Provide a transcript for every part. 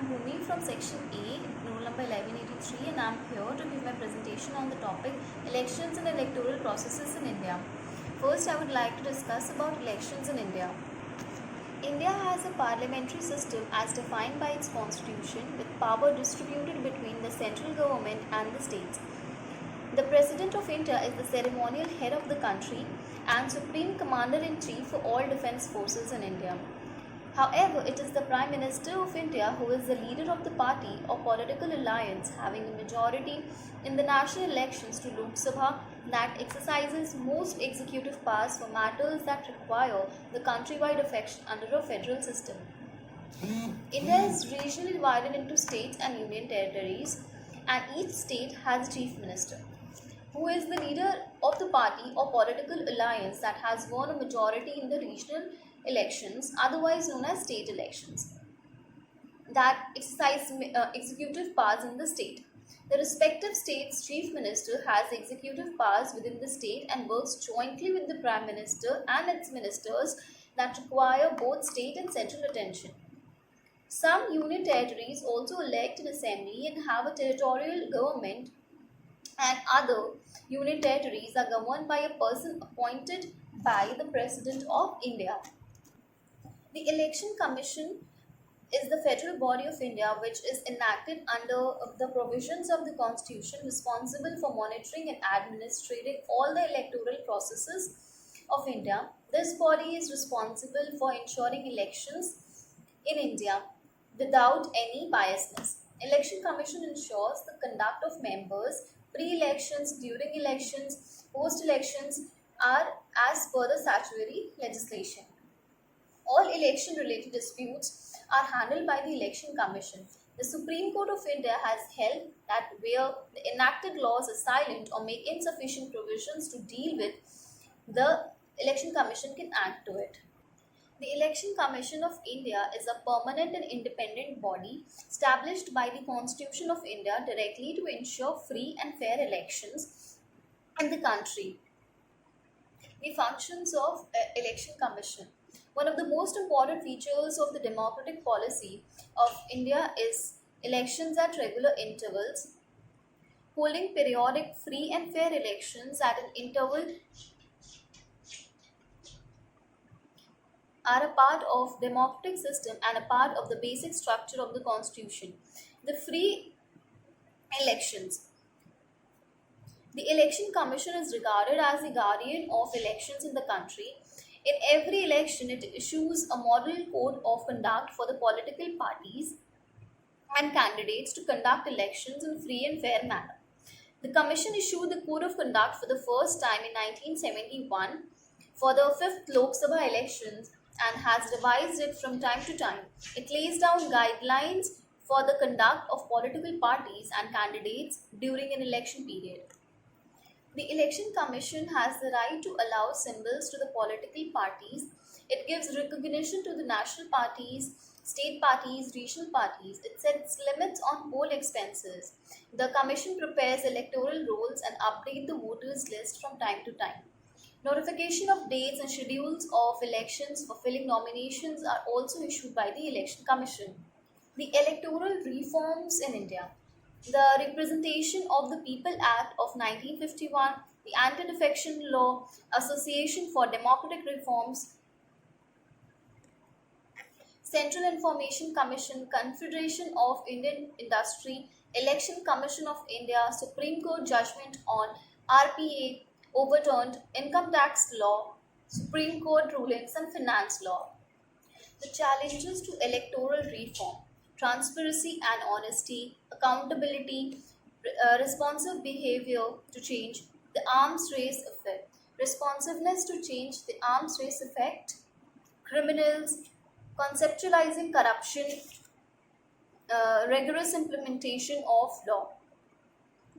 I'm Bhumi from Section A, roll number 1183, and I'm here to give my presentation on the topic Elections and Electoral Processes in India. First, I would like to discuss about elections in India. India has a parliamentary system as defined by its constitution, with power distributed between the central government and the states. The President of India is the ceremonial head of the country and Supreme Commander-in-Chief for all defence forces in India. However, it is the Prime Minister of India who is the leader of the party or political alliance having a majority in the national elections to Lok Sabha that exercises most executive powers for matters that require the countrywide affection under a federal system. India is regionally divided into states and union territories, and each state has a chief minister, who is the leader of the party or political alliance that has won a majority in the regional elections, otherwise known as state elections, that exercise executive powers in the state. The respective state's chief minister has executive powers within the state and works jointly with the prime minister and its ministers that require both state and central attention. Some union territories also elect an assembly and have a territorial government, and other union territories are governed by a person appointed by the President of India. The Election Commission is the federal body of India which is enacted under the provisions of the Constitution, responsible for monitoring and administrating all the electoral processes of India. This body is responsible for ensuring elections in India without any biasness. Election Commission ensures the conduct of members, pre-elections, during elections, post-elections are as per the statutory legislation. All election-related disputes are handled by the Election Commission. The Supreme Court of India has held that where the enacted laws are silent or make insufficient provisions to deal with, the Election Commission can act to it. The Election Commission of India is a permanent and independent body established by the Constitution of India directly to ensure free and fair elections in the country. The functions of Election Commission. One of the most important features of the democratic policy of India is elections at regular intervals. Holding periodic free and fair elections at an interval are a part of democratic system and a part of the basic structure of the constitution. The free elections. The Election Commission is regarded as the guardian of elections in the country. In every election, it issues a model code of conduct for the political parties and candidates to conduct elections in free and fair manner. The Commission issued the Code of Conduct for the first time in 1971 for the 5th Lok Sabha elections and has revised it from time to time. It lays down guidelines for the conduct of political parties and candidates during an election period. The Election Commission has the right to allow symbols to the political parties. It gives recognition to the national parties, state parties, regional parties. It sets limits on poll expenses. The Commission prepares electoral rolls and updates the voters list from time to time. Notification of dates and schedules of elections for filling nominations are also issued by the Election Commission. The electoral reforms in India. The Representation of the People Act of 1951, the Anti-Defection Law, Association for Democratic Reforms, Central Information Commission, Confederation of Indian Industry, Election Commission of India, Supreme Court judgment on RPA, overturned income tax law, Supreme Court rulings and finance law. The challenges to electoral reform. Transparency and honesty, accountability, responsive behavior to change the arms race effect, responsiveness to change the arms race effect, criminals, conceptualizing corruption, rigorous implementation of law.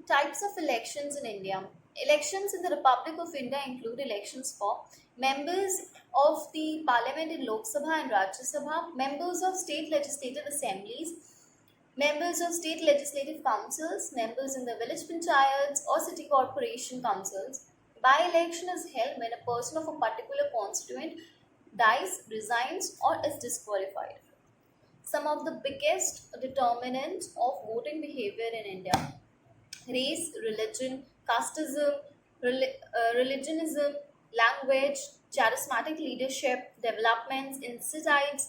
Types of elections in India. Elections in the Republic of India include elections for members of the Parliament in Lok Sabha and Rajya Sabha, members of state legislative assemblies, members of state legislative councils, members in the village panchayats or city corporation councils. By-election is held when a person of a particular constituent dies, resigns or is disqualified. some of the biggest determinants of voting behavior in India: race, religion, casteism, religionism, language, charismatic leadership, developments, incentives,